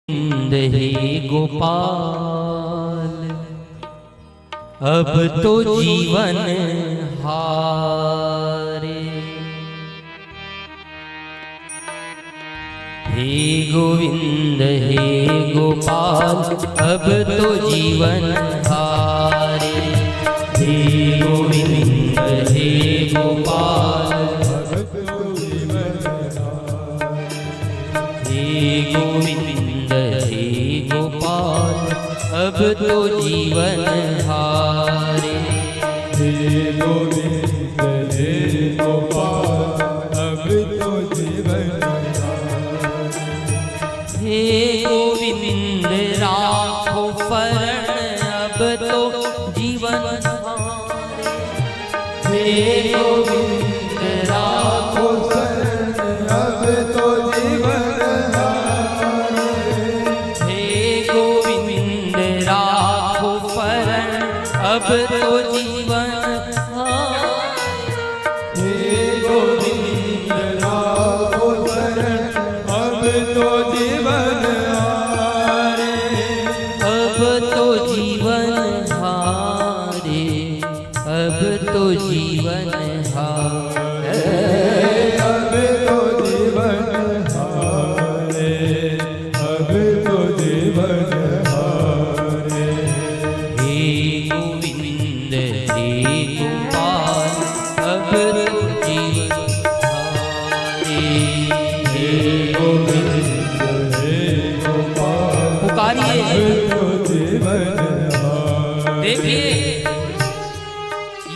हे गोपाल अब तो जीवन हारे। हे गोविंद हे गोपाल अब तो जीवन हारे। हे गोविंद हे गोपाल हे गोविंद हे गोपाल अब तो जीवन हारे। हे गोविंद हे गोपाल अब तो जीवन हारे। हे गोविंद राखो शरण अब तो जीवन हारे। हे गोविंद राखो शरण अब तो जीवन हारे। हे गोविंद राखो शरण अब तो जीवन हारे। हे गोविंद राखो शरण अब तो जीवन हारे। अब तो जीवन हारे। अब तो जीवन हारे। अब तो जीवन हारे। अब तो जीवन हारे। हे गोविंद हे गोपाल अब तो जीवन हारे। हे गोविंद हे गोपाल पुकारिए। अब तो जीवन हारे। देखिए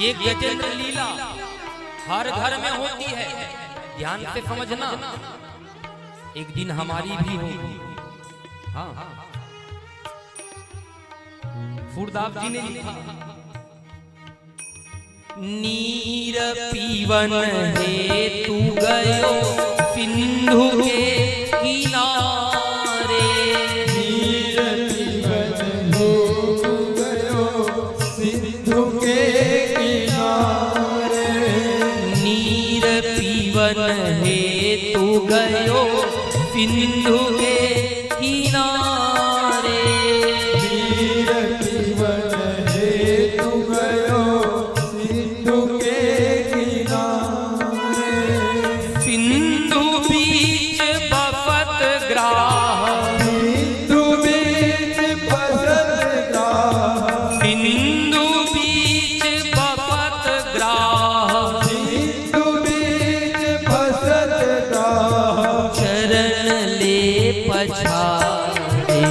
ये गजेंद्र लीला हर घर में होती है, ध्यान से समझना। एक दिन हमारी भी होगी। हाँ फूलदास जी ने लिखा, नीर पीवन हे तू गयो सिंधु के किनारे। नीर पीवन हो गयो सिंधु के किनारे। नीर पीवन हे तू गयो सिंधु के किनारे। नीर पीवन हे तू गयो सिंधु के किनारे। सिंधु बीच बफत ग्राह। सिंधु बीच बसत ग्राह। सिंधु बीच बफत ग्राह। सिंधु बीच बसत ग्राह। चरण ले पछाड़े।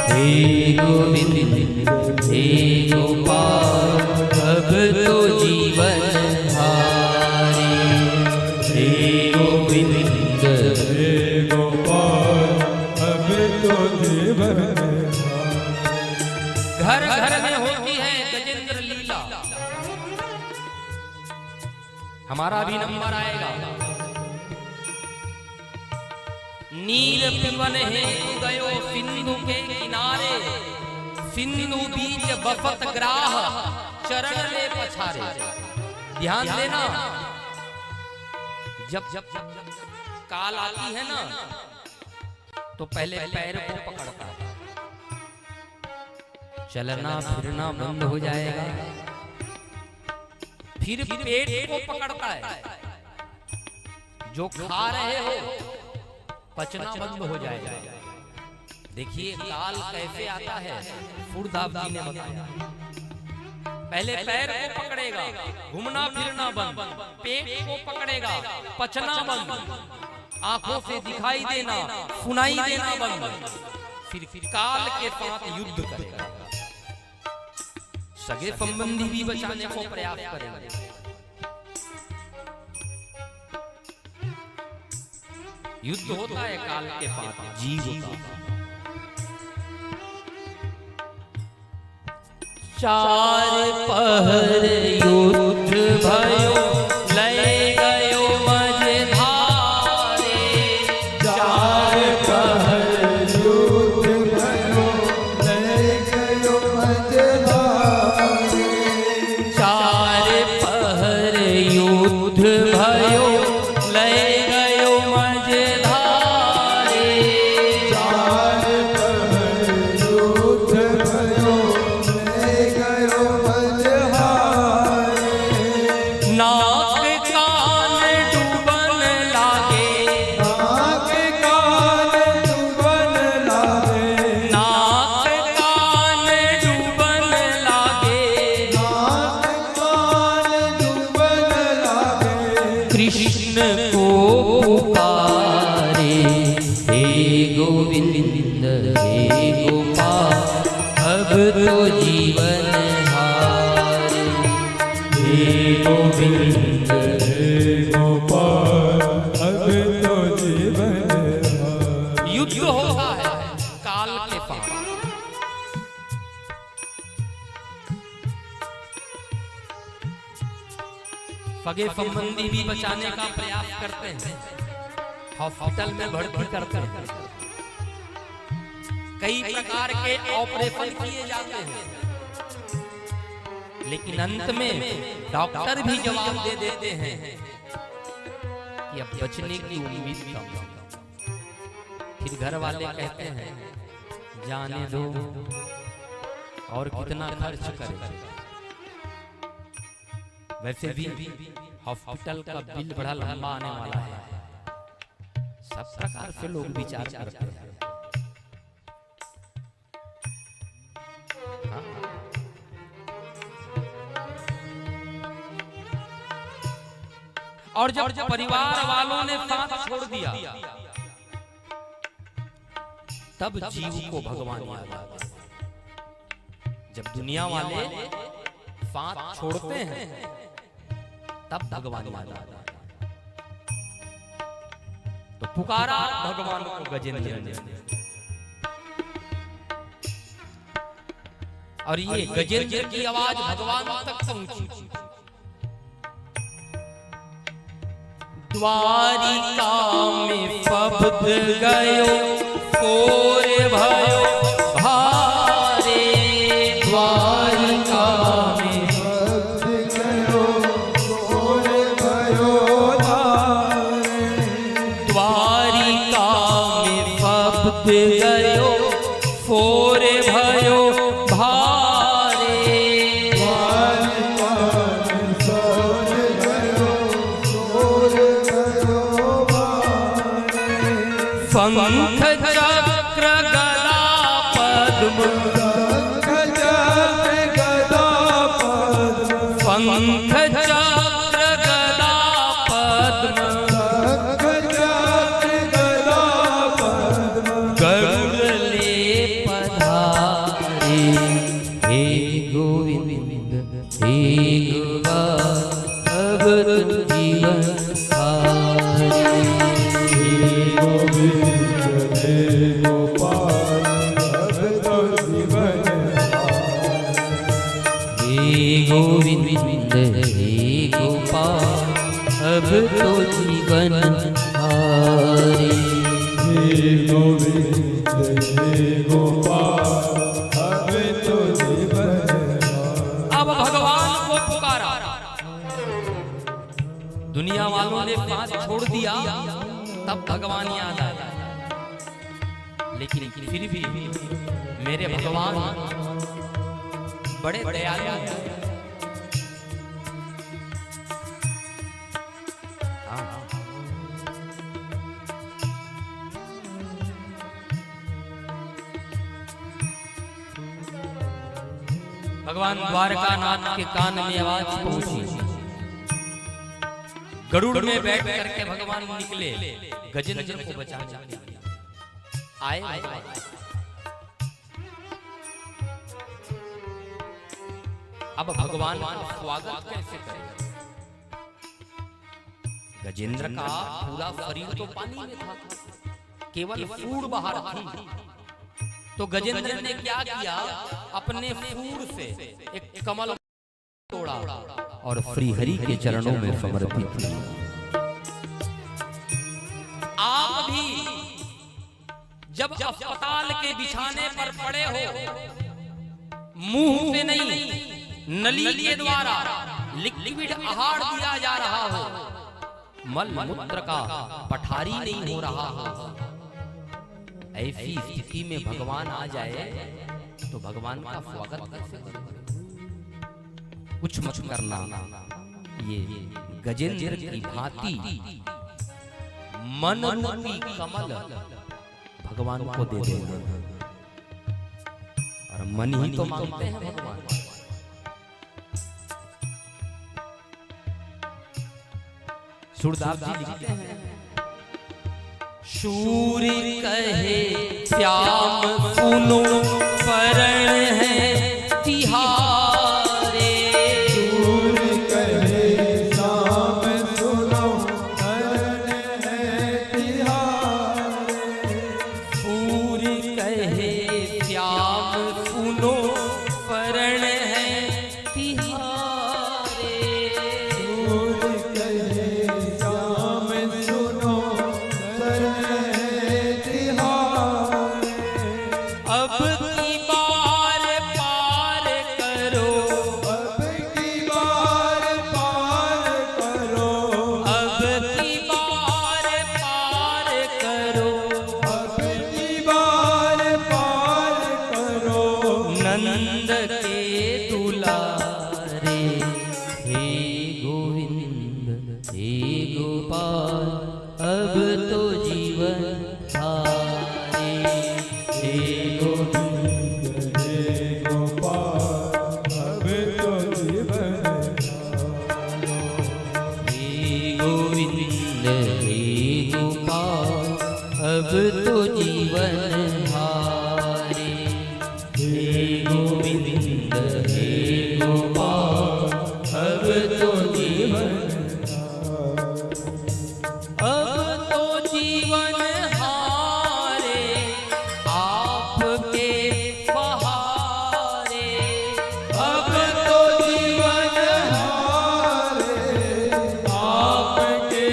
हे गोविंद हे गोपाल अब तो जीवन हारे। हे गोविंद हे गोपाल अब तो जीवन घर घर में होती है गजेंद्र लीला। हमारा भी नंबर आएगा। नीर पीवन हे गयो सिंधु के किनारे। सिंधु बीच बफत ग्राह चरण ले पछारे। ध्यान देना, जब जब काल आती है ना तो पहले पैर को पकड़ता है, चलना फिरना बंद हो जाएगा। फिर पेट को पकड़ता है, जो खा रहे हो पचना बंद हो जाएगा। देखिए काल कैसे आता है, फूलदास जी ने बताया। पहले पैर को पकड़ेगा, घूमना फिरना बंद, पेट को पकड़ेगा, पचना बंद, आंखों से दिखाई देना सुनाई देना बंद। फिर काल के साथ युद्ध करेगा। सगे संबंधी भी बचाने को प्रयास करेंगे। युद्ध होता है काल के साथ, जीव होता है। चार पहर युद्ध भयो लय गयो मझधारे। चार पहर युद्ध भयो लय गयो मझधारे। चार पहर युद्ध भयो लय गयो मझधारे। चार गोविंद हे गोपाल अब तो जीवन हारे। हे गोविंद हे गोपाल अब तो जीवन हारे। युद्ध होता है काल के पास। सगे संबंधी भी बचाने का प्रयास करते हैं, हॉस्पिटल में भर्ती करते हैं, कई प्रकार के ऑपरेशन किए जाते हैं, लेकिन अंत में डॉक्टर भी जवाब दे देते हैं कि अब बचने की उम्मीद कम। फिर घर वाले कहते हैं जाने दो और कितना खर्च करें। वैसे भी हॉस्पिटल का बिल बड़ा लंबा आने वाला है। सब प्रकार से लोग विचार करते हैं। हाँ। और जब परिवार वालों ने साथ छोड़ दिया तब जीव को भगवान याद आता। जब दुनिया वाले साथ छोड़ते हैं तब भगवान याद आता। तो पुकारा भगवान को गजेंद्र ने, और ये गजेंद्र की आवाज भगवान तक पहुंची। द्वारिका में शब्द गयो फोर भयो भारे। द्वारिका में शब्द गयो फोर भयो धारे। द्वारिका में शब्द गयो फोर भयो भारे। द्वारिका में शब्द गयो फोर भयो भारे। पंख चक्र गदा पद्म, पंख चक्र गदा पद्म, पंख चक्र गदा पद्म, पंख चक्र गदा पद्म, गरुड़ ले पधारे। हे गोविंद हे गोपाल अब तुम जीवन हारे। हे गोविंद हे गोपाल अब तो जीवन हारे। हे गोविंद हे गोपाल अब तो जीवन हारे। हे गोविंद हे गोपाल अब तो जीवन हारे। अब भगवान को पुकारा। दुनिया वालों ने साथ छोड़ दिया तब भगवान याद आया। लेकिन फिर भी मेरे भगवान बड़े दयालु हैं। हाँ। भगवान द्वारकानाथ के कान में आवाज पहुंची। गरुड़ में बैठ करके भगवान निकले गजेंद्र को बचाने के लिए। आए भगवान। अब भगवान का स्वागत कैसे करें? गजेंद्र का पूरा शरीर तो पानी में था, केवल सूंड बाहर थी। तो गजेंद्र ने क्या किया, अपने सूंड से एक कमल तोड़ा और श्रीहरि के चरणों में समर्पित किया। आप भी जब अस्पताल के बिछाने पर पड़े हो, मुंह से नहीं नली के द्वारा लिक्विड आहार दिया जा रहा हो, मल मूत्र का पठारी नहीं हो रहा हो, ऐसी स्थिति में भगवान आ जाए तो भगवान का स्वागत कैसे करें? कुछ मत करना, ये गजेंद्र की भांति मन रूपी कमल भगवान को दे देना। और मन ही तो मांगते हैं भगवान। सूरदास जी लिखते हैं, शूर कहे श्याम सुनो परण है तिहारे। शूर कहे श्याम सुनो परण है तिहारे। शूर कहे श्याम सुनो परण है तिहारे। शूर कहे श्याम सुनो परण है तिहारे। अब की बार पार करो, अब की बार पार करो, अब की बार पार करो, अब की बार पार करो। नंद के दुलारे। हे गोविंद हे गोपाल अब तो जीवन हारे। हे गोविंद हे गोपाल अब तो जीवन हे गोविंद हे गोपाल अब तो जीवन हारे। हे गोविंद हे गोपाल अब तो जीवन, अब तो जीवन हारे आपके सहारे। अब तो जीवन हारे आपके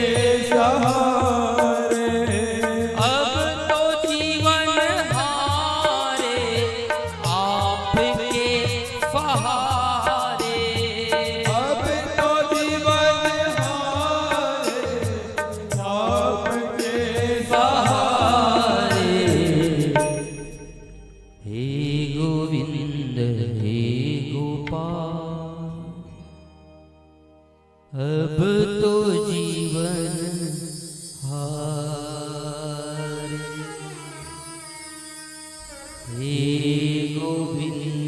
सहारे। अब तो जीवन हारे आपके सहारे। अब तो जीवन हारे आपके सहारे। हे गोविंद हे गोपाल अब तो जीवन हारे। हे गोविंद